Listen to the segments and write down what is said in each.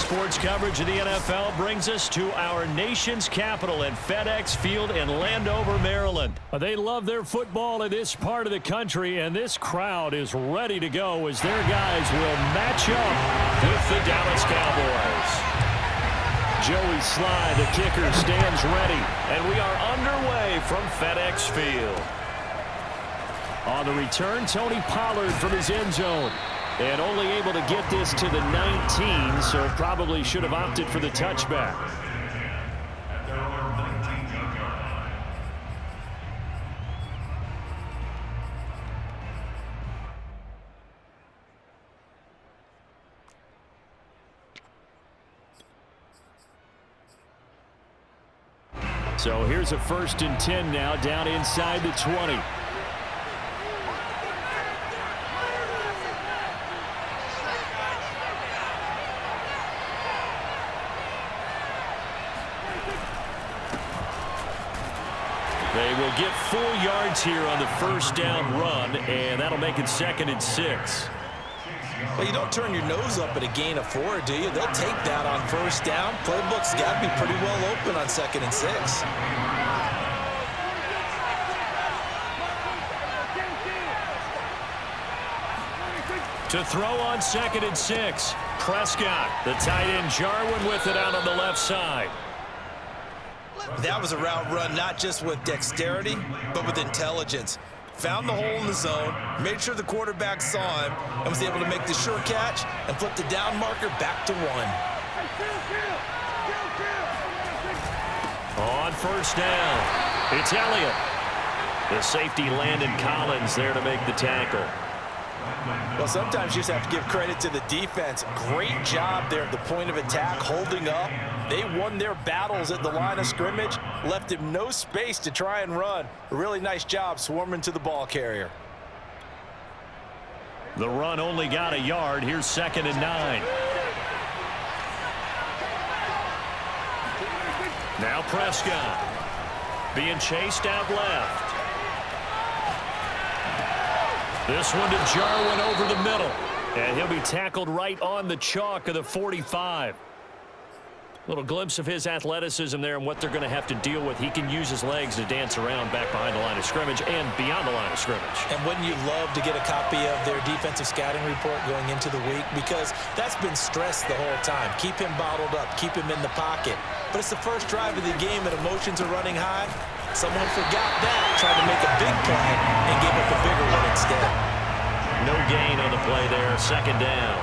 Sports coverage of the NFL brings us to our nation's capital at FedEx Field in Landover, Maryland. They love their football in this part of the country, and this crowd is ready to go as their guys will match up with the Dallas Cowboys. Joey Sly, the kicker, stands ready, and we are underway from FedEx Field. On the return, Tony Pollard from his end zone. And only able to get this to the 19, so probably should have opted for the touchback. So here's a 1st and 10 now, down inside the 20. They will get 4 yards here on the 1st down run, and that'll make it 2nd and 6. Well, you don't turn your nose up at a gain of 4, do you? They'll take that on 1st down. Playbook's got to be pretty well open on 2nd and 6. To throw on 2nd and 6, Prescott, the tight end Jarwin with it out on the left side. That was a route run not just with dexterity, but with intelligence. Found the hole in the zone, made sure the quarterback saw him, and was able to make the sure catch and flip the down marker back to 1. On 1st down, it's Elliott. The safety Landon Collins there to make the tackle. Well, sometimes you just have to give credit to the defense. Great job there at the point of attack, holding up. They won their battles at the line of scrimmage, left him no space to try and run. A really nice job swarming to the ball carrier. The run only got a yard. Here's 2nd and 9. Now Prescott being chased out left. This one to Jarwin over the middle. And he'll be tackled right on the chalk of the 45. Little glimpse of his athleticism there and what they're going to have to deal with. He can use his legs to dance around back behind the line of scrimmage and beyond the line of scrimmage. And wouldn't you love to get a copy of their defensive scouting report going into the week? Because that's been stressed the whole time. Keep him bottled up. Keep him in the pocket. But it's the first drive of the game and emotions are running high. Someone forgot that, tried to make a big play, and gave up a bigger one instead. No gain on the play there, 2nd down.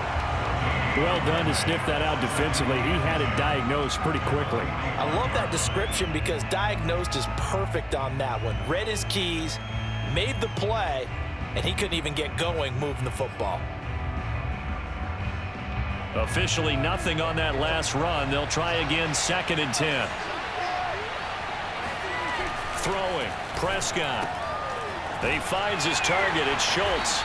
Well done to sniff that out defensively. He had it diagnosed pretty quickly. I love that description because diagnosed is perfect on that one. Read his keys, made the play, and he couldn't even get going moving the football. Officially nothing on that last run. They'll try again, 2nd and 10. Throwing, Prescott. He finds his target. It's Schultz.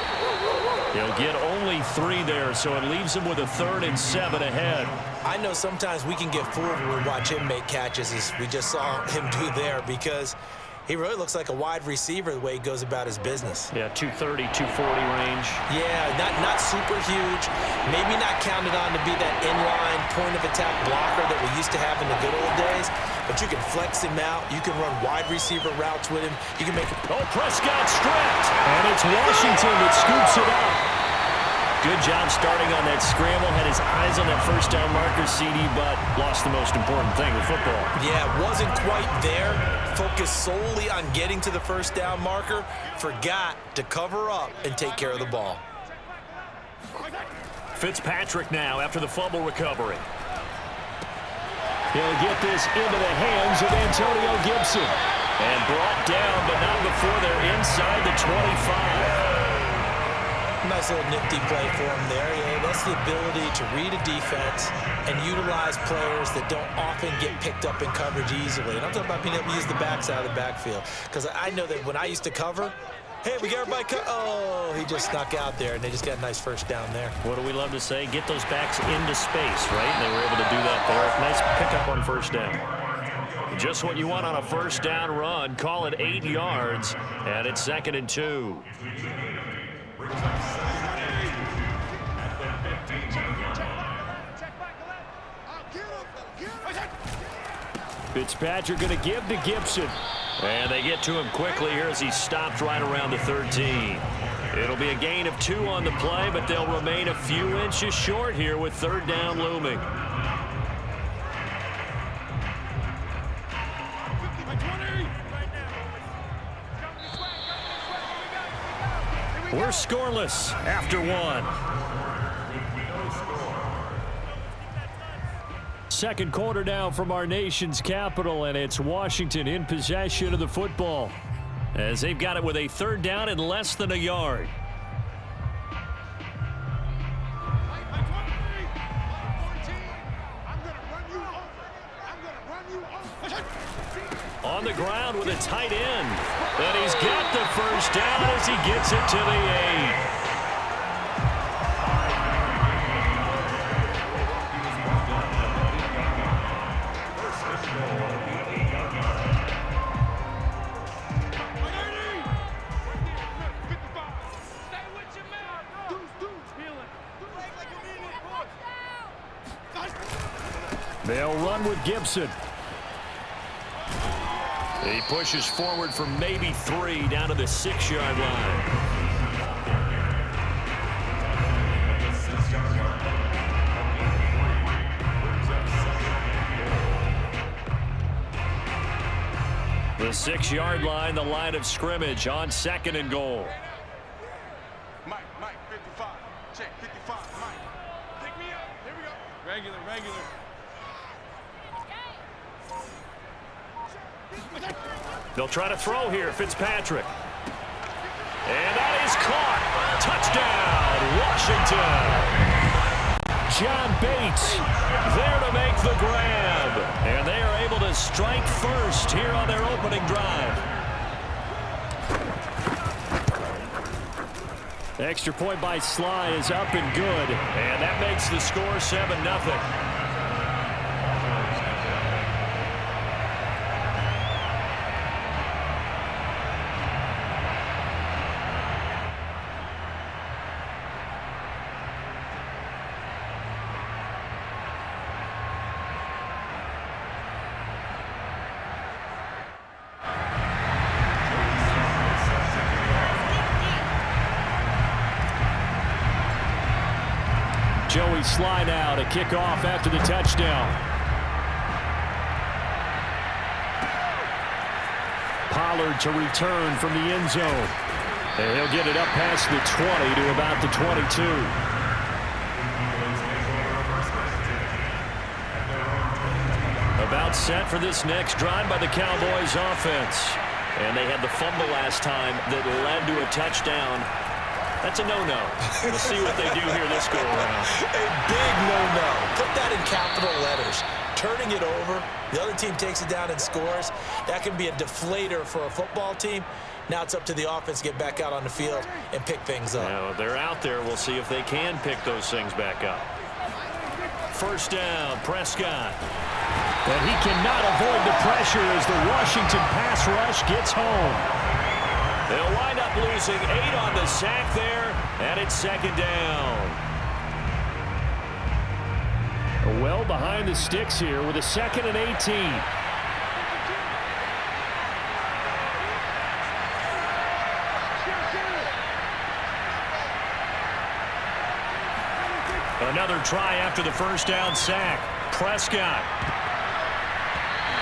He'll get only 3 there, so it leaves him with a 3rd and 7 ahead. I know sometimes we can get fooled when we watch him make catches, as we just saw him do there, because he really looks like a wide receiver the way he goes about his business. Yeah, 230, 240 range. Yeah, not super huge. Maybe not counted on to be that inline point-of-attack blocker that we used to have in the good old days. But you can flex him out. You can run wide receiver routes with him. You can make it. Oh, Prescott stripped. And it's Washington that scoops it up. Good job starting on that scramble. Had his eyes on that 1st down marker, CD, but lost the most important thing with football. Yeah, wasn't quite there. Focused solely on getting to the 1st down marker. Forgot to cover up and take care of the ball. Fitzpatrick now after the fumble recovery. He'll get this into the hands of Antonio Gibson. And brought down, but not before they're inside the 25. Nice little nifty play for him there. Yeah, that's the ability to read a defense and utilize players that don't often get picked up in coverage easily. And I'm talking about being able to use the backside of the backfield. Because I know that when I used to cover, hey, we got everybody oh, he just snuck out there, and they just got a nice 1st down there. What do we love to say? Get those backs into space, right? And they were able to do that there. Nice pickup on 1st down. Just what you want on a 1st down run. Call it 8 yards, and it's 2nd and 2. Fitzpatrick going to give to Gibson. And they get to him quickly here as he stopped right around the 13. It'll be a gain of 2 on the play, but they'll remain a few inches short here with 3rd down looming. We're scoreless after 1. Second quarter now from our nation's capital, and it's Washington in possession of the football as they've got it with a 3rd down and less than a yard. On the ground with a tight end, and he's got the first down as he gets it to the 8. They'll run with Gibson. He pushes forward for maybe 3 down to the 6-yard line. The 6-yard line, the line of scrimmage on 2nd and goal. Mike, 55. Check, 55, Mike. Pick me up. Here we go. Regular. They'll try to throw here, Fitzpatrick. And that is caught. Touchdown, Washington. John Bates there to make the grab. And they are able to strike first here on their opening drive. The extra point by Sly is up and good. And that makes the score 7-0. Joey Sly now to kick off after the touchdown. Pollard to return from the end zone. And he'll get it up past the 20 to about the 22. About set for this next drive by the Cowboys offense. And they had the fumble last time that led to a touchdown. That's a no-no. We'll see what they do here this go-around. A big no-no. Put that in capital letters. Turning it over, the other team takes it down and scores. That can be a deflator for a football team. Now it's up to the offense to get back out on the field and pick things up. Now, they're out there. We'll see if they can pick those things back up. First down, Prescott. And he cannot avoid the pressure as the Washington pass rush gets home. They'll wind up losing 8 on the sack there, and it's 2nd down. Well behind the sticks here with a 2nd and 18. Another try after the first down sack. Prescott.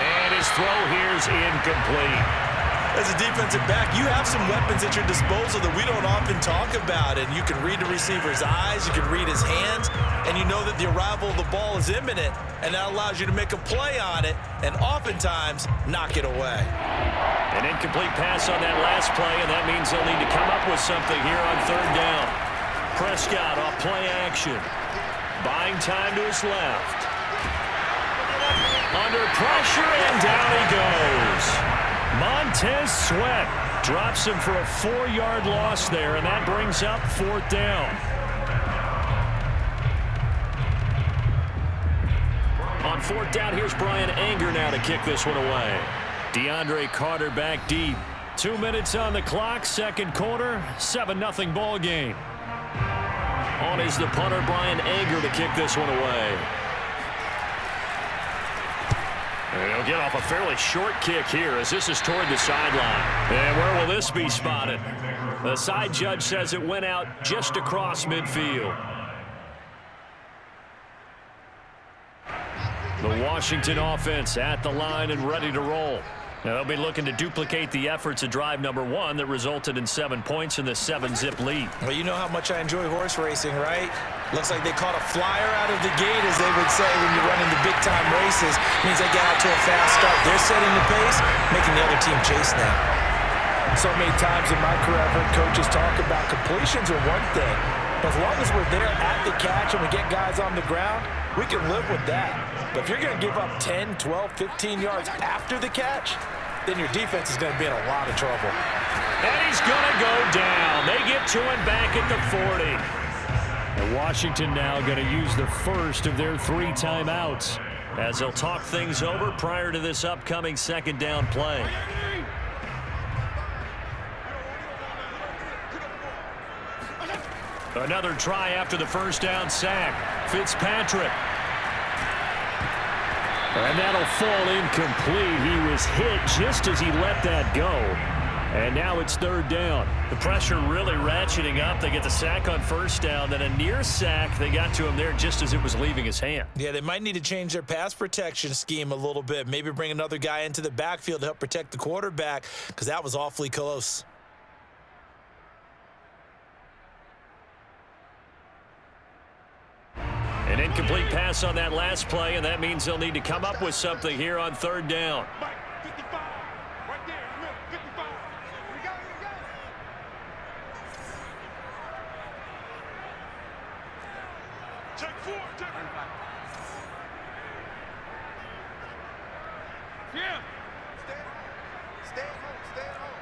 And his throw here's incomplete. As a defensive back, you have some weapons at your disposal that we don't often talk about. And you can read the receiver's eyes, you can read his hands, and you know that the arrival of the ball is imminent, and that allows you to make a play on it and oftentimes knock it away. An incomplete pass on that last play, and that means they'll need to come up with something here on 3rd down. Prescott off play action. Buying time to his left. Under pressure, and down he goes. Montez Sweat drops him for a 4-yard loss there, and that brings up 4th down. On 4th down, here's Brian Anger now to kick this one away. DeAndre Carter back deep. 2 minutes on the clock, 2nd quarter, 7-0 ball game. On is the punter, Brian Anger, to kick this one away. And he'll get off a fairly short kick here as this is toward the sideline. And where will this be spotted? The side judge says it went out just across midfield. The Washington offense at the line and ready to roll. Now, they'll be looking to duplicate the efforts of drive number 1 that resulted in 7 points in the 7-zip lead. Well, you know how much I enjoy horse racing, right? Looks like they caught a flyer out of the gate, as they would say when you're running the big-time races. Means they get out to a fast start. They're setting the pace, making the other team chase now. So many times in my career, I've heard coaches talk about completions are one thing. But as long as we're there at the catch and we get guys on the ground, we can live with that. But if you're going to give up 10, 12, 15 yards after the catch, then your defense is going to be in a lot of trouble. And he's going to go down. They get to him back at the 40. And Washington now going to use the first of their 3 timeouts as they'll talk things over prior to this upcoming second down play. Another try after the first down sack. Fitzpatrick. And that'll fall incomplete. He was hit just as he let that go. And now it's third down. The pressure really ratcheting up. They get the sack on first down, then a near sack. They got to him there just as it was leaving his hand. Yeah, they might need to change their pass protection scheme a little bit. Maybe bring another guy into the backfield to help protect the quarterback, because that was awfully close. An incomplete pass on that last play, and that means they'll need to come up with something here on third down. Mike, 55. Right there. Look, 55. We got it. Check 4. Check 4. Yeah. Stay at home. Stay at home.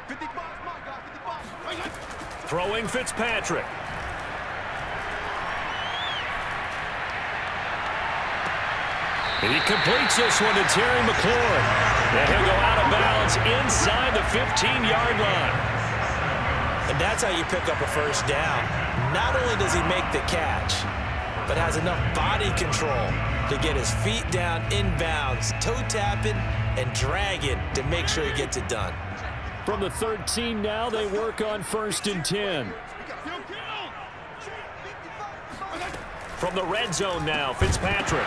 55 is mine, guys. 55. Throwing Fitzpatrick. And he completes this one to Terry McLaurin. And he'll go out of bounds inside the 15-yard line. And that's how you pick up a first down. Not only does he make the catch, but has enough body control to get his feet down inbounds, toe tapping and dragging to make sure he gets it done. From the 13 now, they work on 1st and 10. From the red zone now, Fitzpatrick.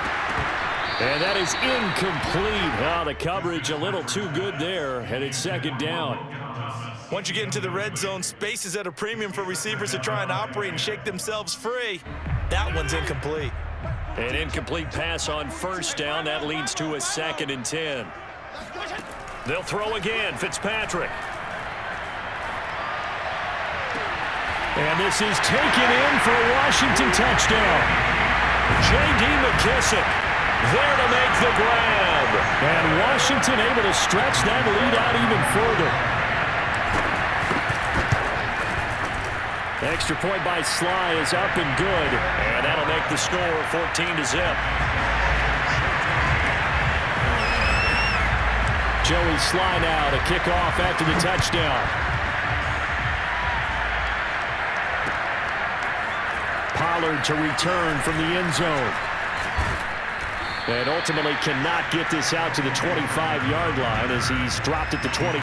And that is incomplete. Oh, the coverage a little too good there, and it's second down. Once you get into the red zone, space is at a premium for receivers to try and operate and shake themselves free. That one's incomplete. An incomplete pass on first down. That leads to a 2nd and 10. They'll throw again. Fitzpatrick. And this is taken in for a Washington touchdown. J.D. McKissick there to make the grab. And Washington able to stretch that lead out even further. Extra point by Sly is up and good. And that'll make the score 14-0. Joey Sly now to kick off after the touchdown. Pollard to return from the end zone. And ultimately cannot get this out to the 25-yard line as he's dropped at the 23.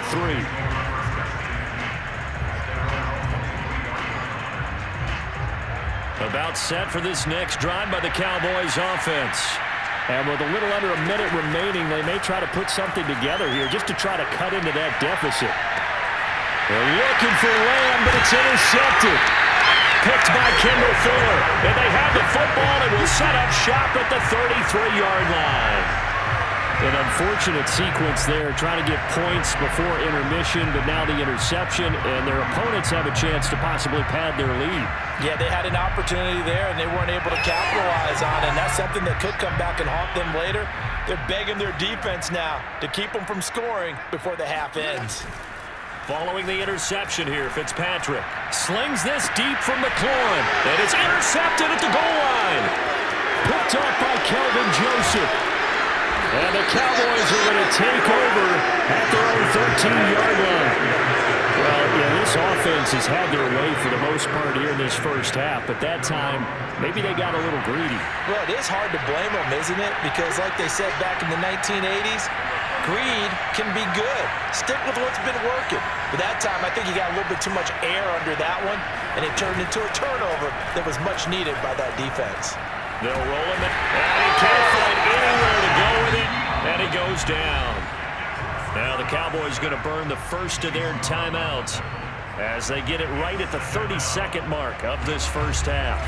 About set for this next drive by the Cowboys offense. And with a little under a minute remaining, they may try to put something together here just to try to cut into that deficit. They're looking for Lamb, but it's intercepted. Picked by Kendall Fuller. And they have the football and will set up shop at the 33-yard line. An unfortunate sequence there, trying to get points before intermission, but now the interception, and their opponents have a chance to possibly pad their lead. Yeah, they had an opportunity there, and they weren't able to capitalize on it, and that's something that could come back and haunt them later. They're begging their defense now to keep them from scoring before the half ends. Following the interception here, Fitzpatrick slings this deep from McLaurin, and it's intercepted at the goal line. Picked up by Kelvin Joseph. And the Cowboys are going to take over at their own 13-yard line. Well, yeah, this This offense has had their way for the most part here in this first half, but that time, maybe they got a little greedy. Well, it is hard to blame them, isn't it? Because like they said back in the 1980s, greed can be good. Stick with what's been working. But that time, I think he got a little bit too much air under that one, and it turned into a turnover that was much needed by that defense. They'll roll him, and he can't find anywhere to go with it, and he goes down. Now the Cowboys going to burn the first of their timeouts as they get it right at the 30-second mark of this first half.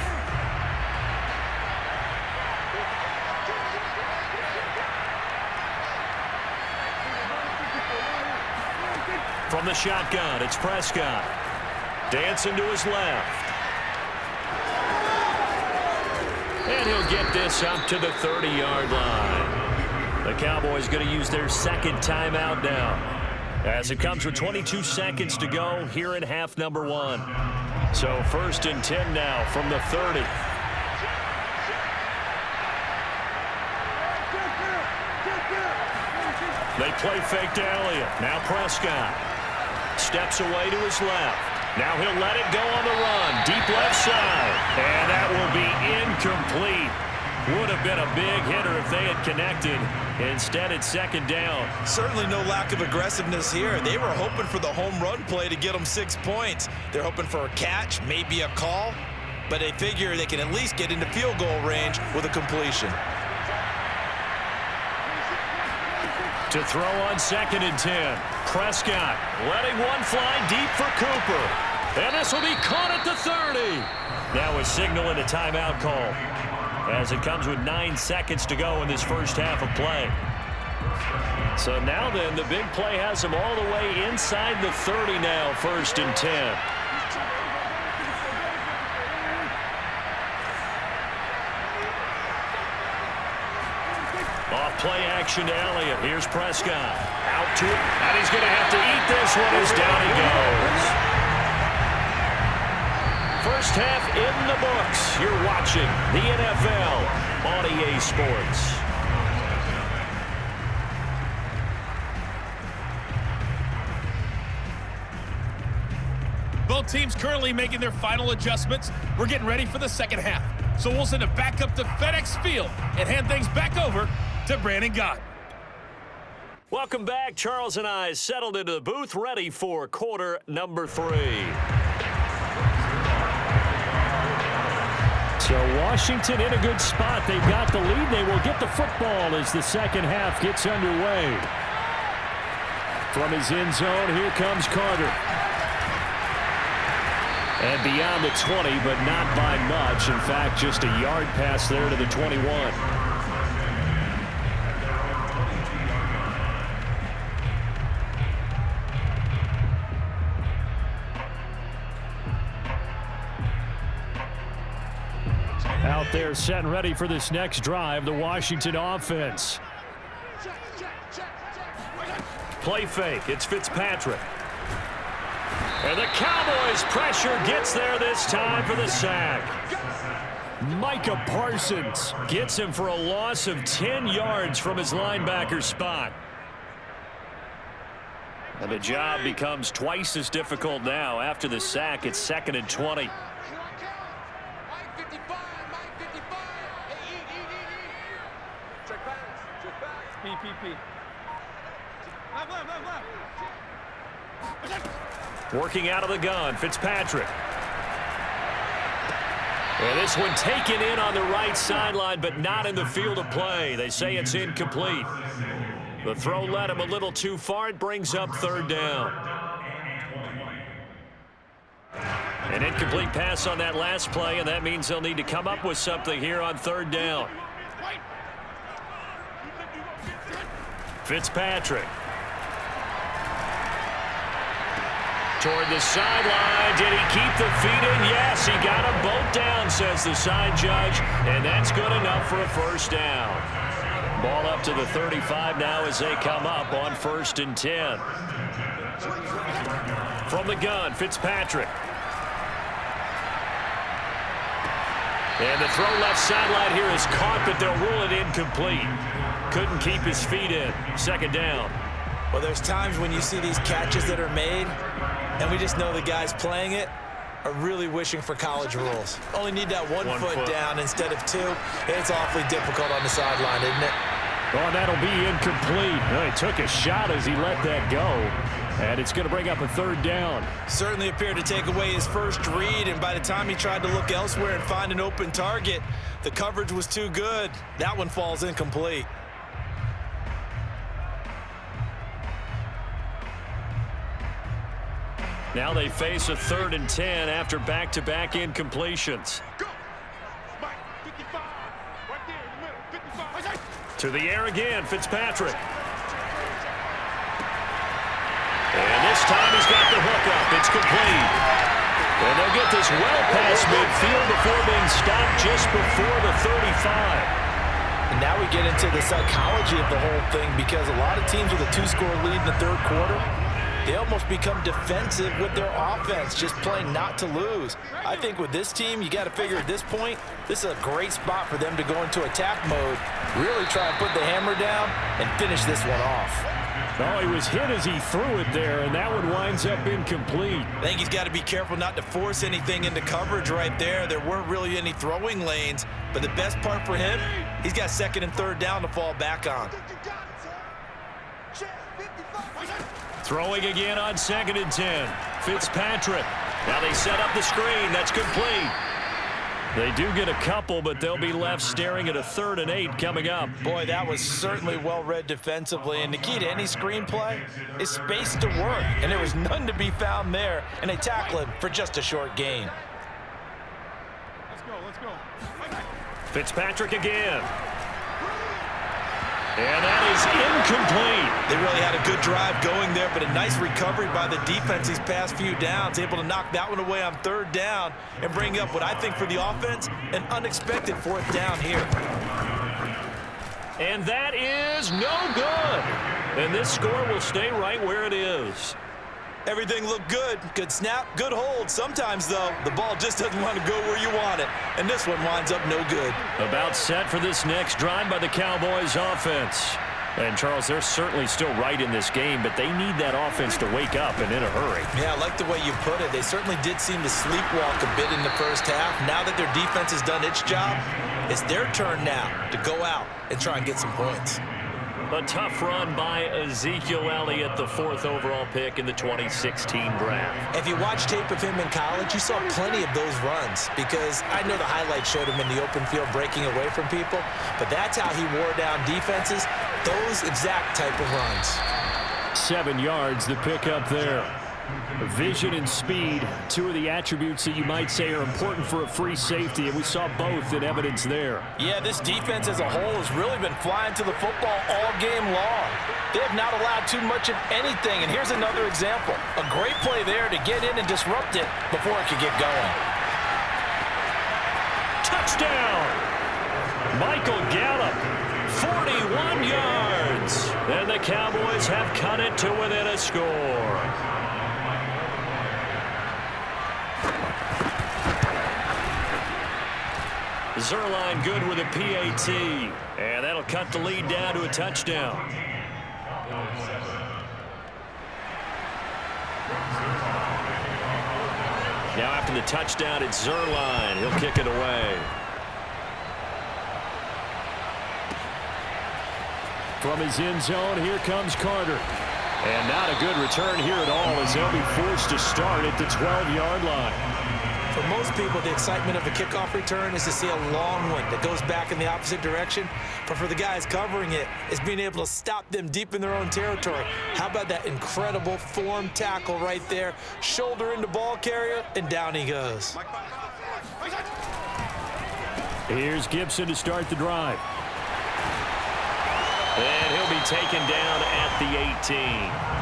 From the shotgun, it's Prescott. Dancing to his left. And he'll get this up to the 30-yard line. The Cowboys going to use their second timeout now, as it comes with 22 seconds to go here in half number 1. So 1st and 10 now from the 30. They play fake to Elliott. Now Prescott steps away to his left. Now he'll let it go on the run. Deep left side. And that will be incomplete. Would have been a big hitter if they had connected. Instead, it's second down. Certainly no lack of aggressiveness here. They were hoping for the home run play to get them 6 points. They're hoping for a catch, maybe a call, but they figure they can at least get into field goal range with a completion. To throw on 2nd and 10. Prescott letting one fly deep for Cooper. And this will be caught at the 30. Now a signal and a timeout call, as it comes with 9 seconds to go in this first half of play. So now then, the big play has them all the way inside the 30 now, 1st and 10. Off play action to Elliott. Here's Prescott. Out to it, and he's going to have to eat this one as down he goes. First half in the books. You're watching the NFL on EA Sports. Both teams currently making their final adjustments. We're getting ready for the second half. So we'll send it back up to FedEx Field and hand things back over to Brandon Gott. Welcome back. Charles and I settled into the booth, ready for quarter number 3. So Washington in a good spot. They've got the lead. They will get the football as the second half gets underway. From his end zone, here comes Carter. And beyond the 20, but not by much. In fact, just a yard pass there to the 21. Out there set and ready for this next drive, the Washington offense. Play fake. It's Fitzpatrick. And the Cowboys' pressure gets there this time for the sack. Micah Parsons Gets him for a loss of 10 yards from his linebacker spot. And the job becomes twice as difficult now. After the sack, it's 2nd and 20. Working out of the gun, Fitzpatrick. And this one taken in on the right sideline, but not in the field of play. They say it's incomplete. The throw led him a little too far. It brings up 3rd down. An incomplete pass on that last play, and that means they'll need to come up with something here on 3rd down. Fitzpatrick. Toward the sideline. Did he keep the feet in? Yes, he got them both down, says the side judge, and that's good enough for a 1st down. Ball up to the 35 now as they come up on 1st and 10. From the gun, Fitzpatrick. And the throw left sideline here is caught, but they'll rule it incomplete. Couldn't keep his feet in. 2nd down. Well, there's times when you see these catches that are made, And we just know the guys playing it are really wishing for college rules. Only need that one foot down instead of two. It's awfully difficult on the sideline, isn't it? Oh, and that'll be incomplete. He took a shot as he let that go. And it's going to bring up a third down. Certainly appeared to take away his first read, and by the time he tried to look elsewhere and find an open target, the coverage was too good. That one falls incomplete. Now they face a 3rd and 10 after back-to-back incompletions. Go. Mike, 55. Right there in the middle. 55. To the air again, Fitzpatrick. And this time he's got the hook up. It's complete. And they'll get this well past midfield before being stopped just before the 35. And now we get into the psychology of the whole thing, because a lot of teams with a 2-score lead in the third quarter, they almost become defensive with their offense, just playing not to lose. I think with this team, you got to figure at this point, this is a great spot for them to go into attack mode, really try and put the hammer down and finish this one off. Oh, he was hit as he threw it there, and that one winds up incomplete. I think he's got to be careful not to force anything into coverage right there. There weren't really any throwing lanes, but the best part for him, he's got 2nd and 3rd down to fall back on. Throwing again on 2nd and 10. Fitzpatrick. Now they set up the screen. That's complete. They do get a couple, but they'll be left staring at a 3rd and 8 coming up. Boy, that was certainly well read defensively, and the key to any screenplay is space to work, and there was none to be found there, and they tackle him for just a short gain. Let's go. Fitzpatrick again. And that is incomplete. They really had a good drive going there, but a nice recovery by the defense these past few downs, able to knock that one away on 3rd down and bring up what I think for the offense, an unexpected 4th down here. And that is no good. And this score will stay right where it is. Everything looked good. Good snap, good hold. Sometimes, though, the ball just doesn't want to go where you want it. And this one winds up no good. About set for this next drive by the Cowboys offense. And, Charles, they're certainly still right in this game, but they need that offense to wake up and in a hurry. Yeah, I like the way you put it. They certainly did seem to sleepwalk a bit in the first half. Now that their defense has done its job, it's their turn now to go out and try and get some points. A tough run by Ezekiel Elliott, the 4th overall pick in the 2016 draft. If you watch tape of him in college, you saw plenty of those runs, because I know the highlights showed him in the open field breaking away from people, but that's how he wore down defenses, those exact type of runs. 7 yards, the pickup there. Vision and speed, 2 of the attributes that you might say are important for a free safety, and we saw both in evidence there. Yeah, this defense as a whole has really been flying to the football all game long. They have not allowed too much of anything, and here's another example. A great play there to get in and disrupt it before it could get going. Touchdown! Michael Gallup, 41 yards. And the Cowboys have cut it to within a score. Zerline good with a PAT, and that'll cut the lead down to a touchdown. Now after the touchdown, it's Zerline. He'll kick it away. From his end zone, here comes Carter. And not a good return here at all, as they'll be forced to start at the 12-yard line. For most people, the excitement of a kickoff return is to see a long one that goes back in the opposite direction. But for the guys covering it, it's being able to stop them deep in their own territory. How about that incredible form tackle right there? Shoulder into ball carrier, and down he goes. Here's Gibson to start the drive. And he'll be taken down at the 18.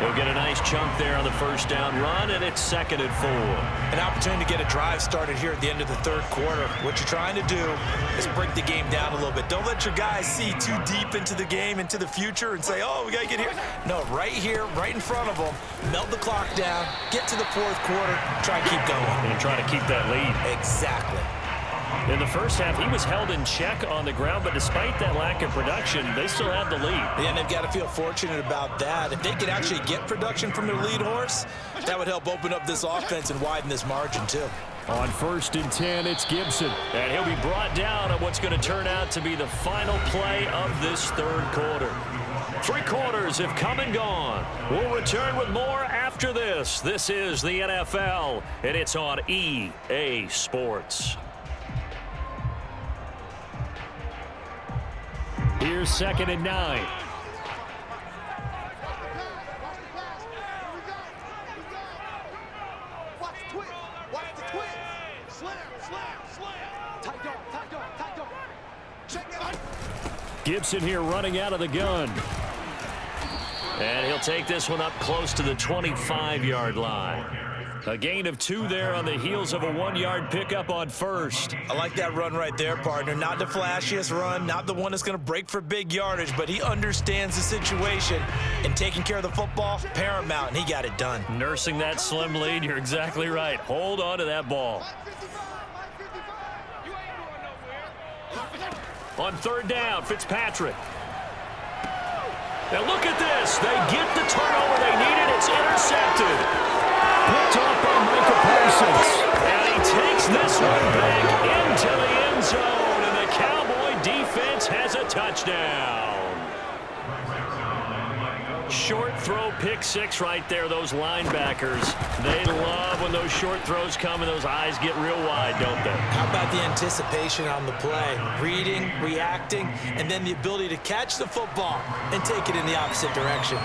He'll get a nice chunk there on the first down run, and it's 2nd and 4. An opportunity to get a drive started here at the end of the third quarter. What you're trying to do is break the game down a little bit. Don't let your guys see too deep into the game, into the future, and say, oh, we got to get here. No, right here, right in front of them, melt the clock down, get to the fourth quarter, try and keep going. And try to keep that lead. Exactly. In the first half, he was held in check on the ground, but despite that lack of production, they still have the lead. Yeah, and they've got to feel fortunate about that. If they could actually get production from their lead horse, that would help open up this offense and widen this margin, too. On 1st and 10, it's Gibson. And he'll be brought down on what's going to turn out to be the final play of this third quarter. 3 quarters have come and gone. We'll return with more after this. This is the NFL, and it's on EA Sports. Here's 2nd and 9. Watch the twist. Watch the twist. Slam, slam, slam. Tight dog, tight dog, tight dog. Check it out. Gibson here running out of the gun. And he'll take this one up close to the 25-yard line. A gain of 2 there on the heels of a 1-yard pickup on 1st. I like that run right there, partner. Not the flashiest run, not the one that's going to break for big yardage, but he understands the situation, and taking care of the football, paramount, and he got it done. Nursing that slim lead, you're exactly right. Hold on to that ball. On 3rd down, Fitzpatrick. Now look at this. They get the turnover they needed. It's intercepted. Picked off by Michael Parsons. And he takes this one back into the end zone. And the Cowboy defense has a touchdown. Short throw, pick 6 right there. Those linebackers, they love when those short throws come and those eyes get real wide, don't they? How about the anticipation on the play? Reading, reacting, and then the ability to catch the football and take it in the opposite direction.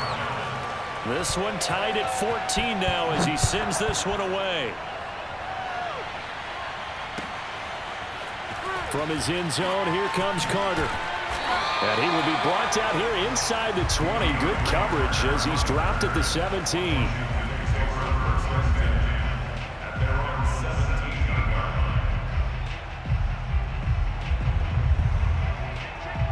This one tied at 14 now as he sends this one away. From his end zone, here comes Carter. And he will be brought down here inside the 20. Good coverage as he's dropped at the 17.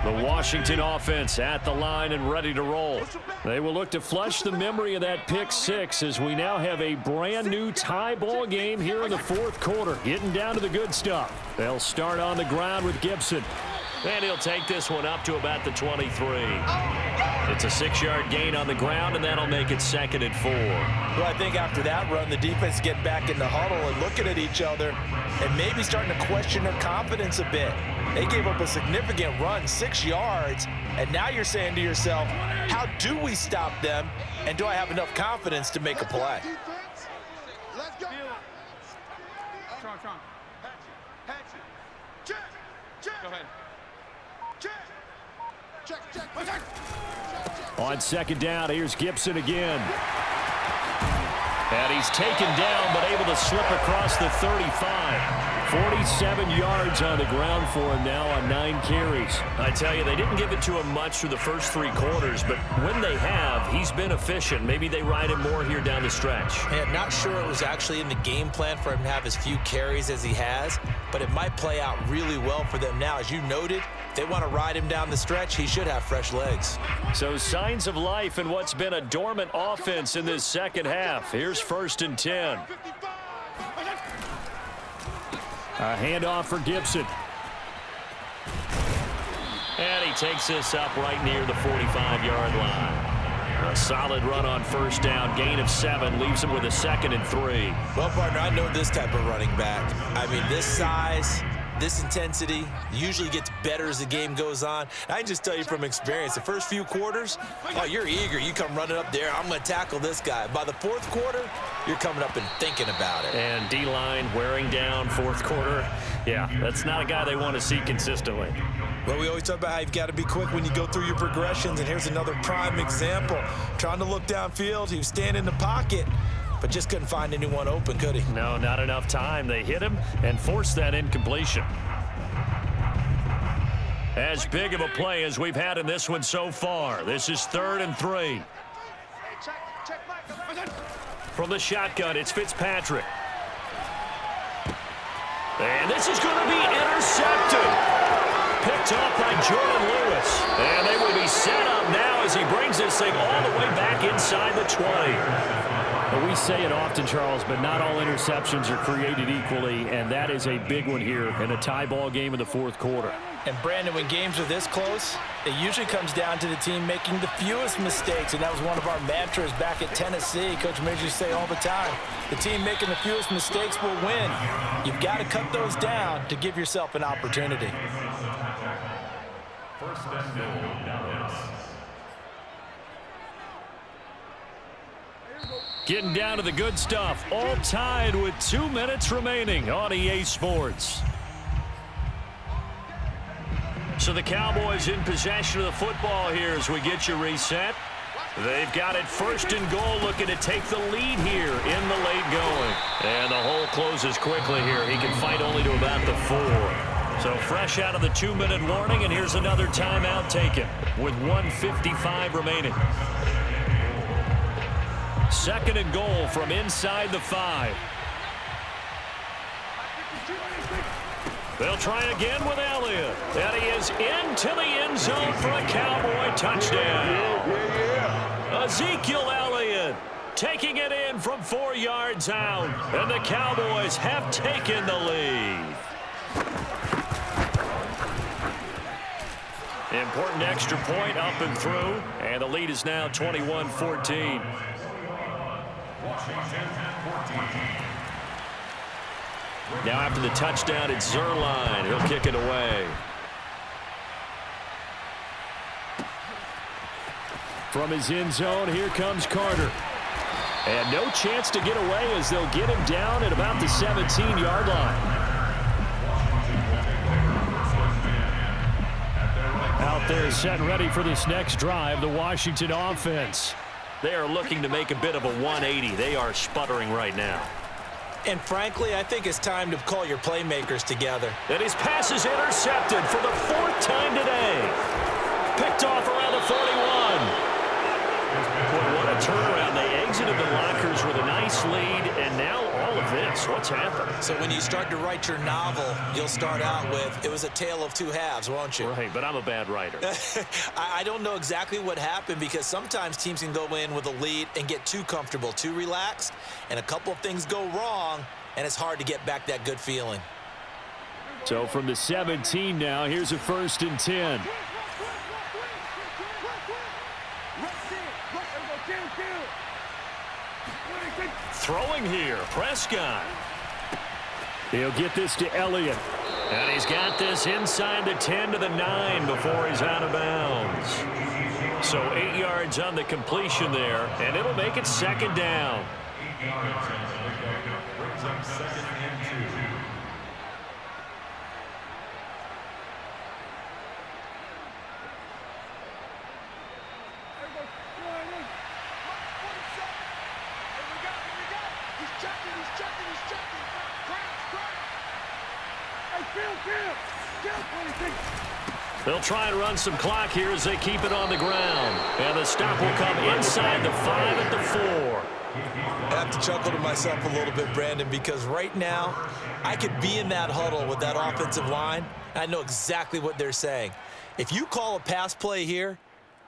The Washington offense at the line and ready to roll. They will look to flush the memory of that pick 6 as we now have a brand new tie ball game here in the 4th quarter. Getting down to the good stuff. They'll start on the ground with Gibson. And he'll take this one up to about the 23. It's a 6-yard gain on the ground, and that'll make it 2nd and 4. Well, I think after that run, the defense getting back in the huddle and looking at each other and maybe starting to question their confidence a bit. They gave up a significant run, 6 yards, and now you're saying to yourself, how do we stop them, and do I have enough confidence to make a play? Let's go. Tron. Hatchet. Check. Check. Go ahead. Check. Check. On 2nd down, here's Gibson again. And he's taken down, but able to slip across the 35. 47 yards on the ground for him now on 9 carries. I tell you, they didn't give it to him much through the first 3 quarters, but when they have, he's been efficient. Maybe they ride him more here down the stretch. Yeah, not sure it was actually in the game plan for him to have as few carries as he has, but it might play out really well for them now. As you noted, if they want to ride him down the stretch, he should have fresh legs. So signs of life in what's been a dormant offense in this second half. Here's 1st and 10. A handoff for Gibson. And he takes this up right near the 45-yard line. A solid run on 1st down. Gain of 7 leaves him with a 2nd and 3. Well, partner, I know this type of running back. I mean, this size, this intensity usually gets better as the game goes on. I can just tell you from experience, the first few quarters, oh, you're eager. You come running up there, I'm going to tackle this guy. By the 4th quarter, you're coming up and thinking about it. And D-line wearing down 4th quarter. Yeah, that's not a guy they want to see consistently. Well, we always talk about how you've got to be quick when you go through your progressions, and here's another prime example. Trying to look downfield, he was standing in the pocket, but just couldn't find anyone open, could he? No, not enough time. They hit him and forced that incompletion. As big of a play as we've had in this one so far. This is 3rd and 3. From the shotgun, it's Fitzpatrick. And this is going to be intercepted. Picked off by Jordan Lewis. And they will be set up now as he brings this thing all the way back inside the 20. Well, we say it often, Charles, but not all interceptions are created equally, and that is a big one here in a tie ball game in the fourth quarter. And, Brandon, when games are this close, it usually comes down to the team making the fewest mistakes, and that was one of our mantras back at Tennessee. Coach Midge used to say all the time, the team making the fewest mistakes will win. You've got to cut those down to give yourself an opportunity. First and goal. Getting down to the good stuff. All tied with 2 minutes remaining on EA Sports. So the Cowboys in possession of the football here as we get you reset. They've got it first and goal, looking to take the lead here in the late going. And the hole closes quickly here. He can fight only to about the 4. So fresh out of the 2-minute warning, and here's another timeout taken with 1:55 remaining. Second and goal from inside the 5. They'll try again with Elliott. And he is into the end zone for a Cowboy touchdown. Ezekiel Elliott taking it in from 4 yards out. And the Cowboys have taken the lead. Important extra point up and through. And the lead is now 21-14. Now after the touchdown, it's Zerline. He'll kick it away. From his end zone, here comes Carter. And no chance to get away as they'll get him down at about the 17-yard line. Out there set and ready for this next drive, the Washington offense. They are looking to make a bit of a 180. They are sputtering right now. And frankly, I think it's time to call your playmakers together. And his pass is intercepted for the 4th time today. Picked off around the 41. Boy, what a turnaround. They exited the lockers with a nice lead, and now all of this. What's happened? So when you start to write your novel, you'll start out with, it was a tale of 2 halves, won't you? Right, but I'm a bad writer. I don't know exactly what happened, because sometimes teams can go in with a lead and get too comfortable, too relaxed, and a couple of things go wrong, and it's hard to get back that good feeling. So from the 17 now, here's a 1st and 10. Throwing here, Prescott. He'll get this to Elliott. And he's got this inside the 10 to the 9 before he's out of bounds. So 8 yards on the completion there, and it'll make it 2nd down. Brings up 2nd and 2. They'll try and run some clock here as they keep it on the ground. And the stop will come inside the 5 at the 4. I have to chuckle to myself a little bit, Brandon, because right now I could be in that huddle with that offensive line. I know exactly what they're saying. If you call a pass play here,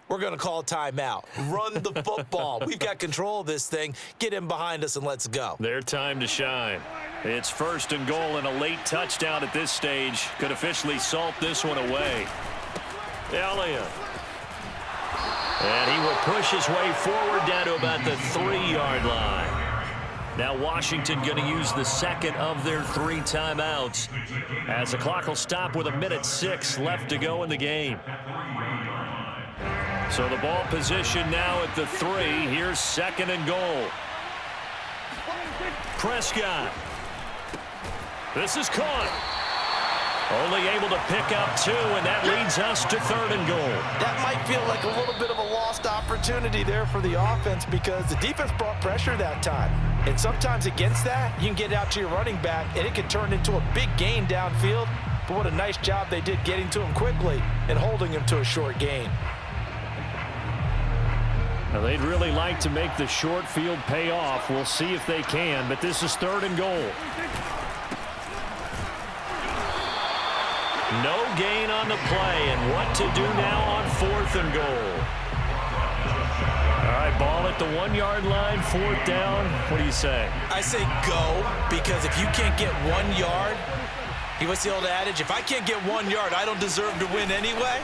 we're going to call a timeout. Run the football. We've got control of this thing. Get in behind us and let's go. Their time to shine. It's 1st and goal, and a late touchdown at this stage could officially salt this one away. Elliott. And he will push his way forward down to about the 3-yard line. Now Washington going to use the 2nd of their 3 timeouts as the clock will stop with 1:06 left to go in the game. So the ball position now at the 3. Here's 2nd and goal. Prescott. This is caught. Only able to pick up 2, and that leads us to 3rd and goal. That might feel like a little bit of a lost opportunity there for the offense, because the defense brought pressure that time. And sometimes against that, you can get out to your running back, and it can turn into a big gain downfield. But what a nice job they did getting to him quickly and holding him to a short gain. Now they'd really like to make the short field pay off. We'll see if they can, but this is 3rd and goal. No gain on the play, and what to do now on 4th and goal. All right, ball at the 1-yard line, 4th down. What do you say? I say go, because if you can't get 1 yard, what's the old adage? If I can't get 1 yard, I don't deserve to win anyway.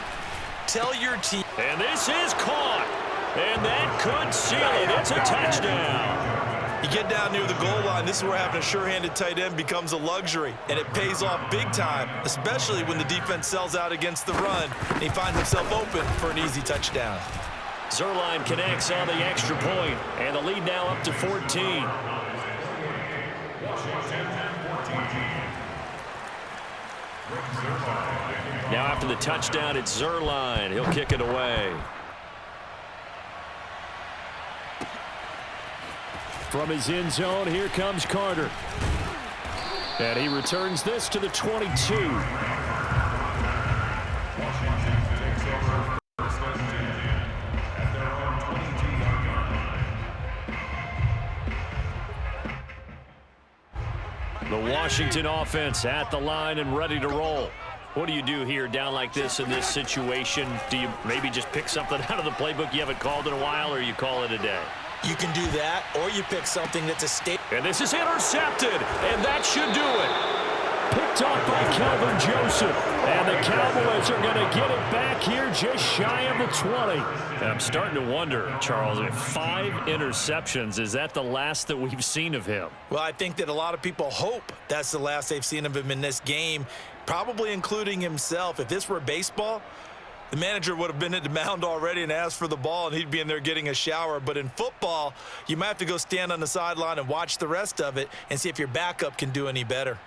Tell your team. And this is caught. And that could seal it. It's a touchdown. You get down near the goal line, this is where having a sure-handed tight end becomes a luxury, and it pays off big time, especially when the defense sells out against the run, and he finds himself open for an easy touchdown. Zuerlein connects on the extra point, and the lead now up to 14. Now after the touchdown, it's Zuerlein. He'll kick it away. From his end zone, here comes Carter. And he returns this to the 22. The Washington offense at the line and ready to roll. What do you do here down like this in this situation? Do you maybe just pick something out of the playbook you haven't called in a while, or you call it a day? You can do that, or you pick something that's a state. And this is intercepted, and that should do it. Picked off by Calvin Joseph, and the Cowboys are going to get it back here just shy of the 20. And I'm starting to wonder, Charles, if 5 interceptions, is that the last that we've seen of him? Well, I think that a lot of people hope that's the last they've seen of him in this game, probably including himself. If this were baseball, the manager would have been at the mound already and asked for the ball, and he'd be in there getting a shower. But in football, you might have to go stand on the sideline and watch the rest of it and see if your backup can do any better.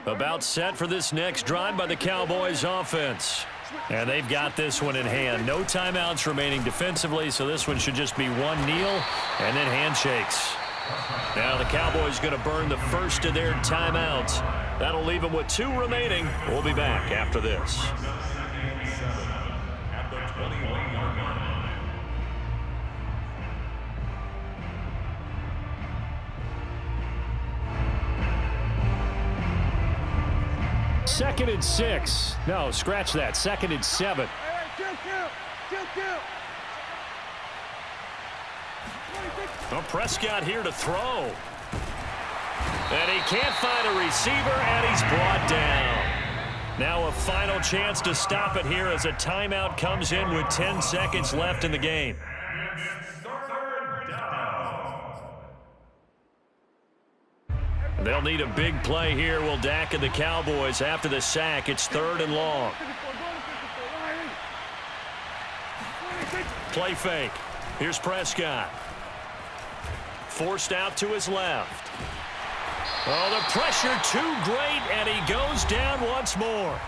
About set for this next drive by the Cowboys offense. And they've got this one in hand. No timeouts remaining defensively, so this one should just be one kneel and then handshakes. Now the Cowboys going to burn the first of their timeouts. That'll leave them with 2 remaining. We'll be back after this. At the 21-yard line. Second and 6. No, scratch that. Second and 7. Well, Prescott here to throw. And he can't find a receiver, and he's brought down. Now a final chance to stop it here as a timeout comes in with 10 seconds left in the game. They'll need a big play here. Will Dak and the Cowboys after the sack. It's 3rd and long. Play fake. Here's Prescott. Forced out to his left. Oh, the pressure too great, and he goes down once more.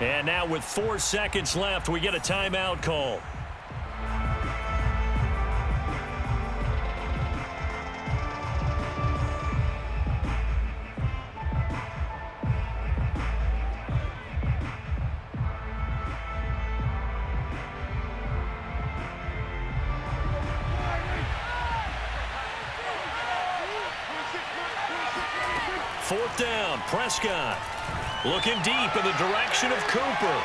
And now with 4 seconds left, we get a timeout call. Fourth down, Prescott looking deep in the direction of Cooper.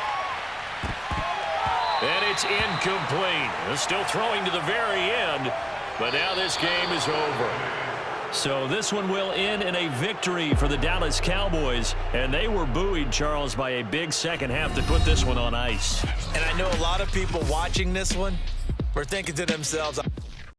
And it's incomplete. They're still throwing to the very end, but now this game is over. So this one will end in a victory for the Dallas Cowboys, and they were buoyed, Charles, by a big second half to put this one on ice. And I know a lot of people watching this one were thinking to themselves,